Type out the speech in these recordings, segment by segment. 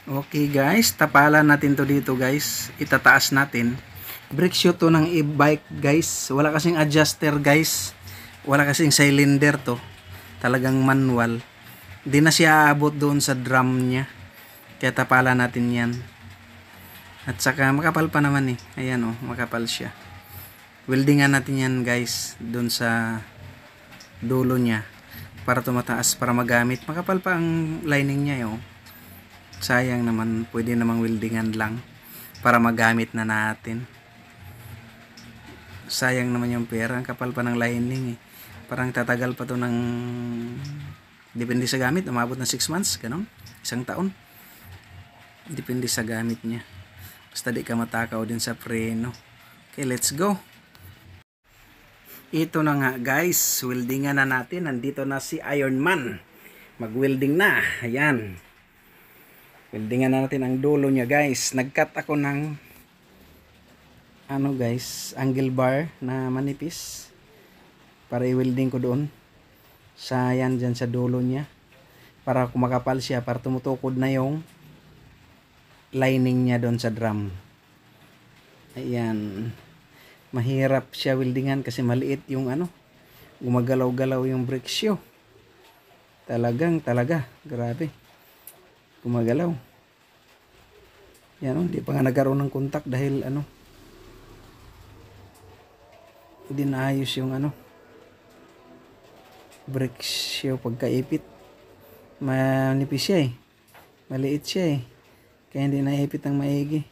Okay guys, tapalan natin to dito guys. Itataas natin. Brake shoe to ng e-bike guys. Wala kasing adjuster guys. Wala kasing cylinder to. Talagang manual. Di na siya aabot doon sa drum niya. Kaya tapalan natin yan. At saka makapal pa naman eh. Ayan oh, makapal siya. Weldingan natin yan guys. Doon sa dulo niya. Para tumataas, para magamit. Makapal pa ang lining niya oh. Sayang naman, pwede namang weldingan lang para magamit na natin. Sayang naman yung pera, ang kapal pa ng lining eh. Parang tatagal pa to ng, depende sa gamit, umabot ng 6 months, ganun, 1 taon. Depende sa gamit niya. Basta di ka matakaw din sa preno. Okay, let's go. Ito na nga guys, weldingan na natin. Nandito na si Iron Man. Mag-welding na, ayan. Weldingan na natin ang dulo niya guys. Nag-cut ako ng ano guys, angle bar na manipis para i-welding ko doon sa yan dyan sa dulo niya para kumakapal siya, para tumutukod na yung lining niya doon sa drum. Ayan, mahirap siya weldingan kasi maliit yung ano, gumagalaw-galaw yung brake shoe. Talaga, grabe, gumagalaw. Yan, hindi pa nga nagkaroon ng contact dahil ano, hindi naayos yung ano, brake shoe pagkaipit. Manipis siya eh, maliit siya eh, kaya hindi naipit ng maigi.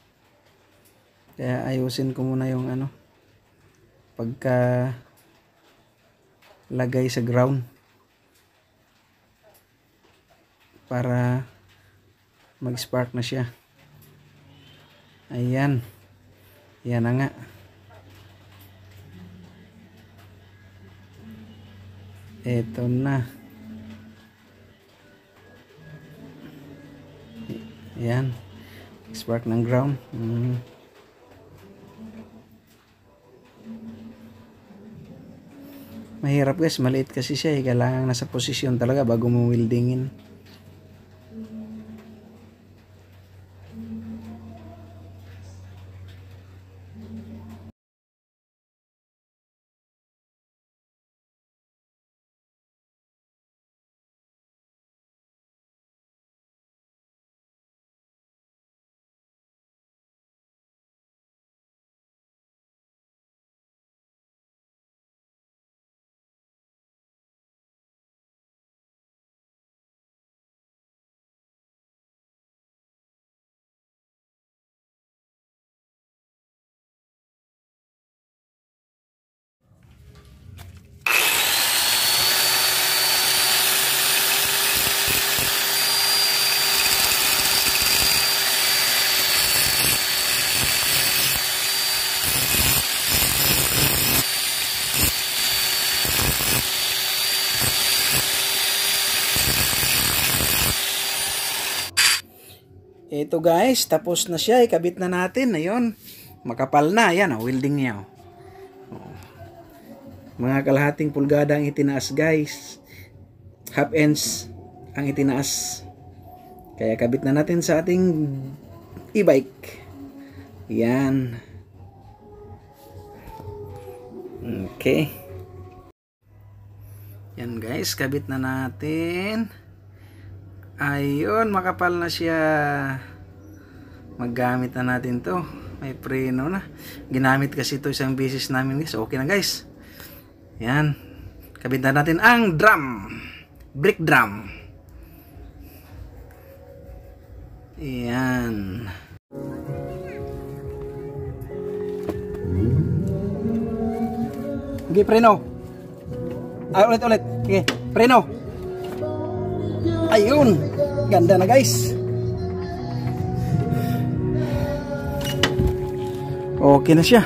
Kaya ayusin ko muna yung ano, pagka lagay sa ground para mag-spark na siya. Ayan. Yan na nga. Eto na. Ayan. Spark ng ground. Mahirap guys. Maliit kasi siya. Kailangan nasa posisyon talaga bago mo wieldingin. Ito guys, tapos na siya. Ikabit na natin. Ayun. Makapal na. Ayan, oh, welding niya. Oh. Mga kalahating pulgada ang itinaas guys. Half inch ang itinaas. Kaya kabit na natin sa ating e-bike. Ayan. Okay. Yan guys, kabit na natin. Ayun, makapal na siya. Maggamit na natin to. May preno na. Ginamit kasi ito isang beses namin guys. Okay na guys. Yan. Kabit na natin ang drum. Brake drum. Yan. Okay, preno. Ulit. Okay, preno. Ayun, ganda na guys. Okay na siya.